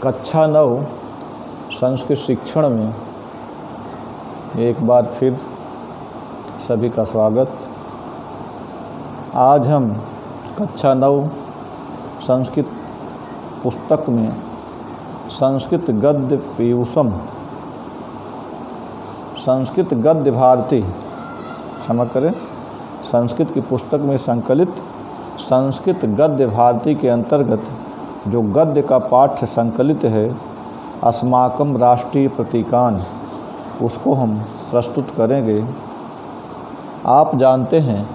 कक्षा 9 संस्कृत शिक्षण में एक बार फिर सभी का स्वागत। आज हम कक्षा 9 संस्कृत पुस्तक में संस्कृत गद्य पीयूषम, संस्कृत गद्य भारती, क्षमा करें, संस्कृत की पुस्तक में संकलित संस्कृत गद्य भारती के अंतर्गत जो गद्य का पाठ संकलित है अस्माकं राष्ट्रीय प्रतीकान, उसको हम प्रस्तुत करेंगे। आप जानते हैं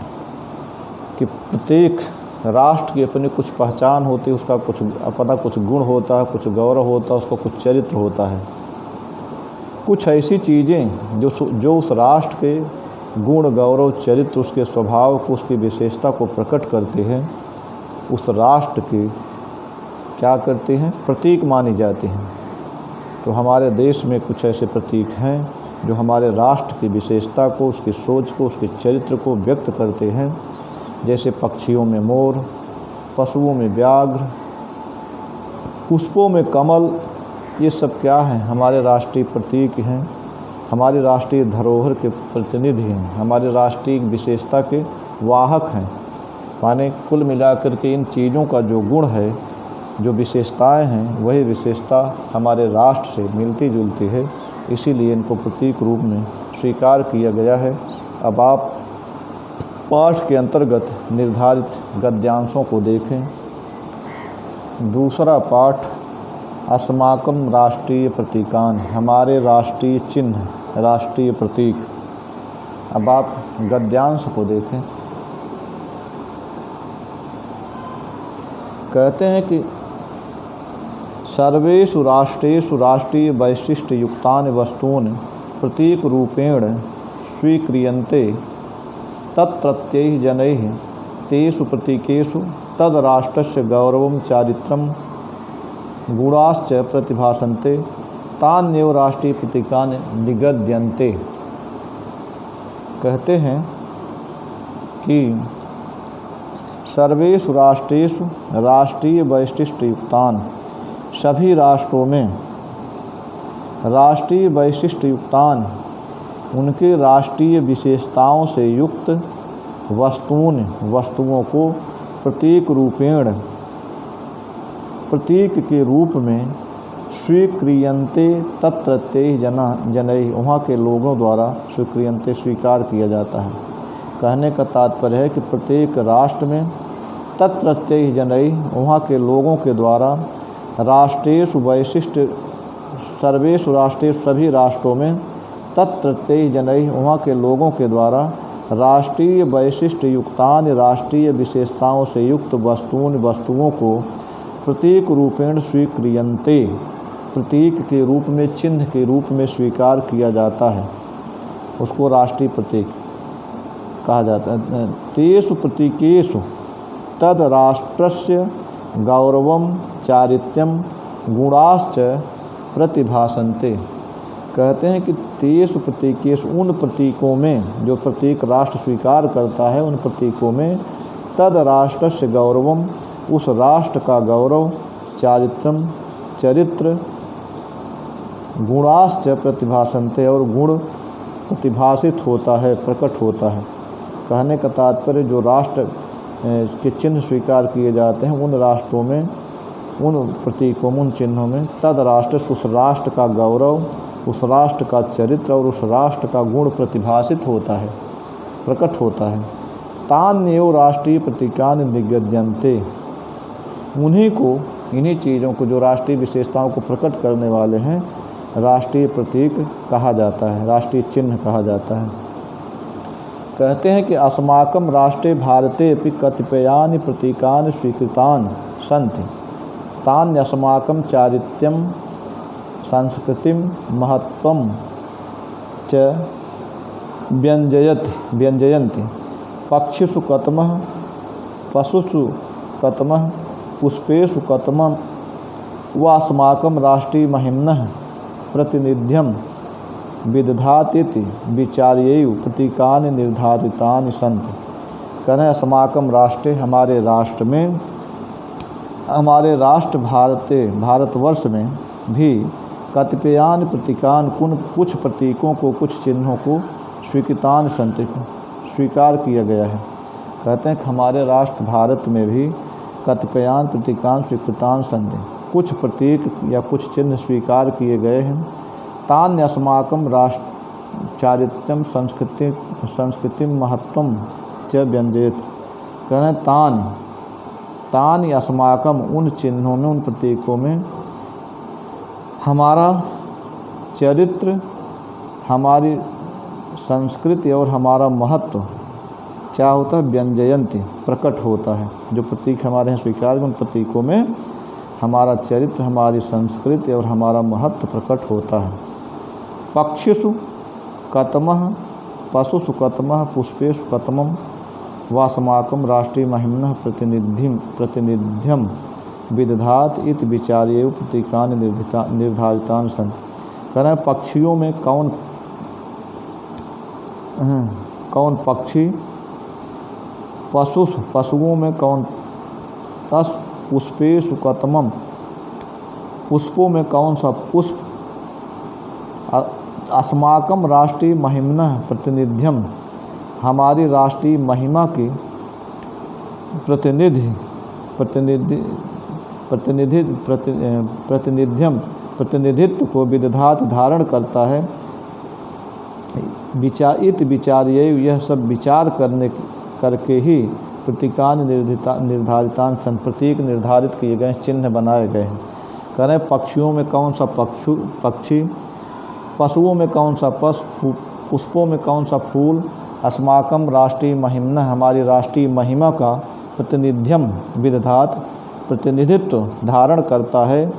कि प्रत्येक राष्ट्र की अपनी कुछ पहचान होती है, उसका कुछ अपना कुछ गुण होता है, कुछ गौरव होता है, उसका कुछ चरित्र होता है। कुछ ऐसी चीज़ें जो उस राष्ट्र के गुण, गौरव, चरित्र, उसके स्वभाव को, उसकी विशेषता को प्रकट करते हैं, उस राष्ट्र के क्या करते हैं, प्रतीक मानी जाते हैं। तो हमारे देश में कुछ ऐसे प्रतीक हैं जो हमारे राष्ट्र की विशेषता को, उसकी सोच को, उसके चरित्र को व्यक्त करते हैं। जैसे पक्षियों में मोर, पशुओं में व्याघ्र, पुष्पों में कमल, ये सब क्या हैं, हमारे राष्ट्रीय प्रतीक हैं, हमारी राष्ट्रीय धरोहर के प्रतिनिधि हैं, हमारे राष्ट्रीय विशेषता के वाहक हैं। माने कुल मिलाकर के इन चीज़ों का जो गुण है, जो विशेषताएं हैं, वही विशेषता हमारे राष्ट्र से मिलती जुलती है, इसीलिए इनको प्रतीक रूप में स्वीकार किया गया है। अब आप पाठ के अंतर्गत निर्धारित गद्यांशों को देखें। दूसरा पाठ अस्माकं राष्ट्रीय प्रतीकान, हमारे राष्ट्रीय चिन्ह, राष्ट्रीय प्रतीक। अब आप गद्यांश को देखें। कहते हैं कि सर्वेषु राष्ट्रेषु राष्ट्रीय वैशिष्ट्य युक्तानि वस्तूनि प्रतीक रूपेण स्वीक्रियन्ते तत्रत्यैः जनैः तेषु प्रतीकेषु तद राष्ट्रस्य गौरवं चारित्रं गुणाश्च प्रतिभासन्ते तान्येव राष्ट्रीय प्रतीकानि निगद्यन्ते। कहते हैं कि सर्वेषु राष्ट्रेषु राष्ट्रीय वैशिष्ट्य युक्तान, सभी राष्ट्रों में राष्ट्रीय वैशिष्ट्य युक्तान, उनके राष्ट्रीय विशेषताओं से युक्त वस्तुओं को प्रतीक रूपेण, प्रतीक के रूप में स्वीक्रियन्ते तत्रत्यैः जनैः, वहाँ के लोगों द्वारा स्वीक्रियन्ते, स्वीकार किया जाता है। कहने का तात्पर्य है कि प्रत्येक राष्ट्र में तत्रत्यैः जनैः, वहाँ के लोगों के द्वारा राष्ट्रेषु वैशिष्ट्य, सर्वेषु राष्ट्रेषु, सभी राष्ट्रों में तत्रत्यैः जनैः, वहाँ के लोगों के द्वारा राष्ट्रीय वैशिष्ट्य युक्तान, राष्ट्रीय विशेषताओं से युक्त वस्तुओं को प्रतीक रूपेण स्वीक्रियन्ते, प्रतीक के रूप में, चिन्ह के रूप में स्वीकार किया जाता है, उसको राष्ट्रीय प्रतीक कहा जाता है। तेषु प्रतीकेषु तद राष्ट्रस्य गौरवं चारित्यं गुणाश्च प्रतिभासन्ते। कहते हैं कि तेषु प्रतीकेषु, उन प्रतीकों में, जो प्रतीक राष्ट्र स्वीकार करता है, उन प्रतीकों में तद राष्ट्रस्य गौरवम, उस राष्ट्र का गौरव, चारित्रम, चरित्र, गुणाश्च प्रतिभासन्ते, और गुण प्रतिभासित होता है, प्रकट होता है। कहने का तात्पर्य जो राष्ट्र के चिन्ह स्वीकार किए जाते हैं, उन राष्ट्रों में, उन प्रतीकों में, उन चिन्हों में तद राष्ट्र, उस राष्ट्र का गौरव, उस राष्ट्र का चरित्र और उस राष्ट्र का गुण प्रतिभासित होता है, प्रकट होता है। तान्येव राष्ट्रीय प्रतीकानि निगद्यन्ते, उन्हीं को, इन्हीं चीज़ों को, जो राष्ट्रीय विशेषताओं को प्रकट करने वाले हैं, राष्ट्रीय प्रतीक कहा जाता है, राष्ट्रीय चिन्ह कहा जाता है। कहते हैं कि अस्माकं राष्ट्रे भारते अपि कतिपयानि प्रतीकानि स्वीकृतानि सन्ति तान्यस्माकं चारित्यं संस्कृतिं महत्त्वं च व्यञ्जयन्ति। पक्षिषु कतमः, पशुषु कतमः, पुष्पेषु कतमः वास्माकं राष्ट्रीय महिम्नः प्रतिनिध्यं विदधातीति विचार्यैव प्रतीकानि निर्धारितानि सन्ति। कहने अस्माकं राष्ट्रे, हमारे राष्ट्र में हमारे राष्ट्र भारतवर्ष में भी कतिपयान प्रतीकान कुछ प्रतीकों को, कुछ चिन्हों को स्वीकृतान संति स्वीकार किया गया है। कहते हैं कि हमारे राष्ट्र भारत में भी कतिपयान प्रतीकान स्वीकृतान संति, कुछ प्रतीक या कुछ चिन्ह स्वीकार किए गए हैं। तान्य अस्माकं राष्ट्र चारित्यम संस्कृति महत्वम च व्यंजयत। कहते हैं तान्य अस्माकं, उन चिन्हों में, उन प्रतीकों में हमारा चरित्र, हमारी संस्कृति और हमारा महत्व क्या होता है, व्यंजयंती, प्रकट होता है। जो प्रतीक हमारे यहाँ स्वीकार, उन प्रतीकों में हमारा चरित्र, हमारी संस्कृति और हमारा महत्व प्रकट होता है। पक्षिषु कतमः, पशुषु कतमः, पुष्पेषु कतमं वास्माकं राष्ट्रीय महिम्नः प्रतिनिध्यम विदधात इति विचार्य प्रतीकानि निर्धारितानि सन्ति। कह रहे हैं पक्षियों में कौन पक्षी, पशुओं में कौन पशु, पुष्पेषु कतमम, पुष्पों में कौन सा पुष्प, अस्माकं राष्ट्रीय महिम्नः प्रतिनिध्यम, हमारी राष्ट्रीय महिमा की प्रतिनिधित्व को विदधात धारण करता है। विचार्य, यह सब विचार करके ही प्रतीकान निर्धारितान, प्रतीक निर्धारित किए गए, चिन्ह बनाए गए हैं। कह रहे हैं पक्षियों में कौन सा पक्षी, पशुओं में कौन सा पशु, पुष्पों में कौन सा फूल, अस्माकं राष्ट्रीय महिम्नः, हमारी राष्ट्रीय महिमा का प्रतिनिध्यम विदधात, प्रतिनिधित्व धारण करता है।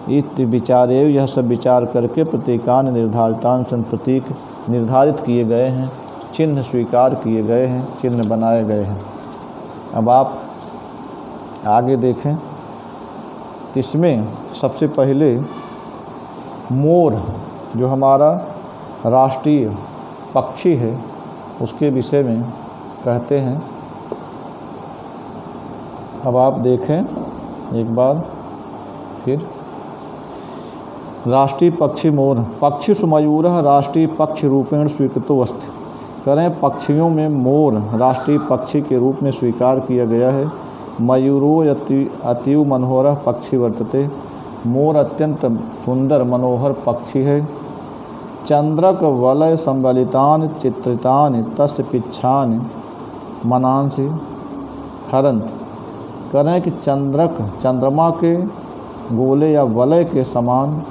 इस विचार्य, यह सब विचार करके प्रतीकान निर्धारितान, प्रतीक निर्धारित किए गए हैं, चिन्ह स्वीकार किए गए हैं, चिन्ह बनाए गए हैं। अब आप आगे देखें, इसमें सबसे पहले मोर, जो हमारा राष्ट्रीय पक्षी है, उसके विषय में कहते हैं। अब आप देखें एक बार फिर, राष्ट्रीय पक्षी मोर, पक्षिषु मयूरः राष्ट्रीय पक्षी रूपेण स्वीकृतो अस्ति। करें पक्षियों में मोर राष्ट्रीय पक्षी के रूप में स्वीकार किया गया है। मयूरो अतीव मनोहर पक्षी वर्तते, मोर अत्यंत सुंदर मनोहर पक्षी है। चंद्रक वलय संबलितान चित्रितान तस्य पिच्छान मनांसि हरंत। करें कि चंद्रक, चंद्रमा के गोले या वलय के समान,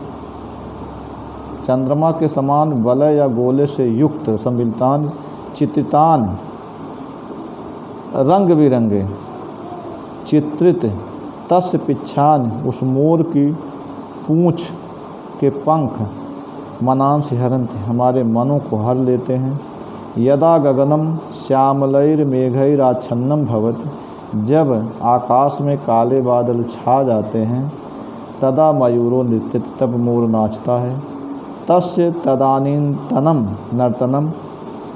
चंद्रमा के समान वलय या गोले से युक्त, संबिलतान चित्रितान, रंग बिरंगे, चित्रित, तस्य पिच्छान, उस मोर की पूँछ के पंख, मनांस हरन्ति, हमारे मनों को हर लेते हैं। यदा गगनम श्यामलैर्मेघैराच्छन्नं भवति, जब आकाश में काले बादल छा जाते हैं, तदा मयूरो नृत्यति, तब मोर नाचता है। तस्य तदानीन्तनम नर्तनम,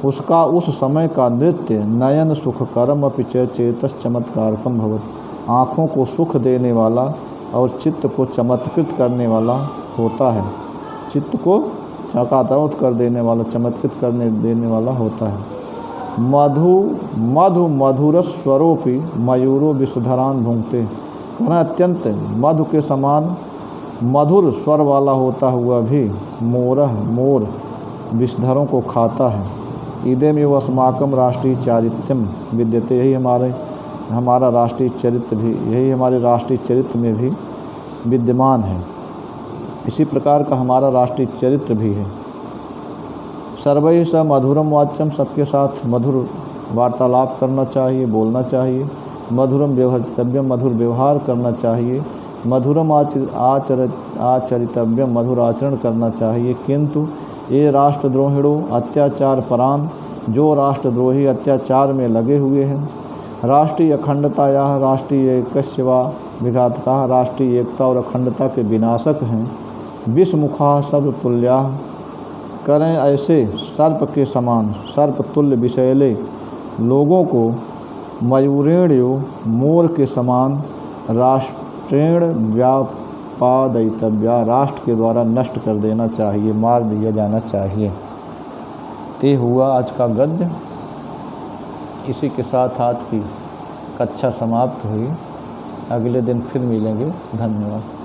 उसका उस समय का नृत्य नयन सुखकरम अपि च चेतस चमत्कारकम भवति, आँखों को सुख देने वाला और चित्त को चमत्कृत करने वाला होता है। चित्त को चकाचौंध कर देने वाला, चमत्कृत करने देने वाला होता है। मधुर स्वरोपि मयूरो विषधरान भुंक्ते, अत्यंत मधु के समान मधुर स्वर वाला होता हुआ भी मोर विषधरों को खाता है। इदेमेव अस्माकं राष्ट्रीय चारित्यम विद्यते, यही हमारा राष्ट्रीय चरित्र भी, यही हमारे राष्ट्रीय चरित्र में भी विद्यमान है। इसी प्रकार का हमारा राष्ट्रीय चरित्र भी है। सर्वैः स मधुरम वाच्यम, सबके साथ मधुर वार्तालाप करना चाहिए, बोलना चाहिए। मधुरम व्यवहर्तव्यम, मधुर व्यवहार करना चाहिए। मधुरम आचरितव्यम, मधुर आचरण करना चाहिए। किंतु ये राष्ट्रद्रोहिणो अत्याचार परान, जो राष्ट्रद्रोही अत्याचार में लगे हुए हैं। राष्ट्रीय अखंडतायाः राष्ट्रीय एकस्य वा विघातकाः, राष्ट्रीय एकता और अखंडता के विनाशक हैं। विषमुखाः सर्वतुल्याः, करें ऐसे सर्प के समान, सर्पतुल्य विषैले लोगों को मयूरेण्यो, मोर के समान राष्ट्रेण व्यापादयितव्या, राष्ट्र के द्वारा नष्ट कर देना चाहिए, मार दिया जाना चाहिए। ते हुआ आज का गद्य। इसी के साथ आज की कक्षा समाप्त हुई। अगले दिन फिर मिलेंगे। धन्यवाद।